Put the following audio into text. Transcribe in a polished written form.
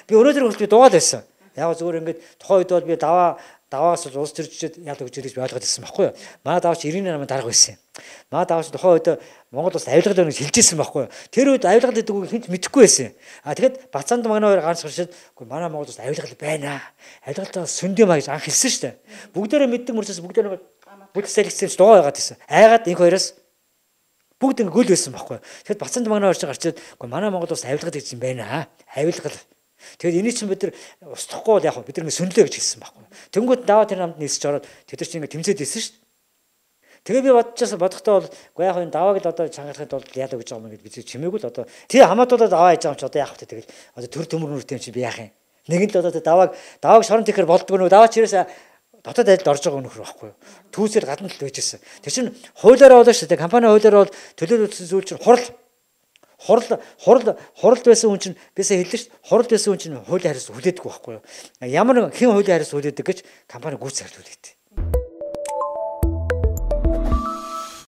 Би өнөөдөр хүртэл дуугаад байсан. Яг зүгээр ингээд тухайн үед бол би даваагаас улс төрчид яд өгч ирэх би ойлгоод байсан байхгүй юу. Манай даваач 98 дарга байсан юм. Манай даваач тухайн үед Монгол улс авилгал өгнө гэж хэлжсэн байхгүй юу. Тэр үед авилгал гэдэг үг хинт мэдэхгүй байсан. Тэгэхэд Бацаанд манай хоёр ганц гарчаад үгүй манай Монгол улс авилгал байна. Авилгалтаа сүндэм гэж анх хэлсэн шүү дээ. Бүгдээрээ мэддэг мөрчөөс бүгдээрээ бүдсэл хэлсэн дуугаа байгаад байсан. Айгаад энэ хоёроос бүгд ингэ гөл байсан байхгүй юу. Тэгэхэд Бацаанд манай хоёр гарчаад үгүй манай Монгол улс авилгал гэж юм байна. Авилгал. Тэгэд энийг чинь бид нар устгахгүй бол яг бид нар ингэ сүнлээ гэж хэлсэн байхгүй. Тэнгүүд даваа тэр намд нисэж ороод тэд нар чинь ингэ тэмцээд ирсэн шүү дээ. Тэгээ би бодохдоо бол үгүй яг энэ давааг л одоо чангалахад бол яалаа гэж байгаа юм гээд би чимээгүй л одоо тий хамаатуулаад аваа хийж байгаа юм чи одоо яах вэ тэгэл одоо төр төмөрнөртэй юм чи би яах юм. Нэгэн л одоо давааг шорон тэхэр болдгоо нөө даваа чирээс дотоод айлд орж байгаа өнөхөр байхгүй юу. Түүсээр гадна л байж гисэн. Тэр чинь хуулиараа болоо шүү дээ. Компани хуулиараа бол төлөөлөлтсөн зүйл чинь хурал байсан хүн чинь бисаа хэллээ шүү дээ. Хурал байсан хүн чинь хуулийн хариуц хүлээдэг байхгүй юу. Ямар хэн хуулийн хариуц хүлээдэг гэж компани гүйц хариуц хүлээдэг.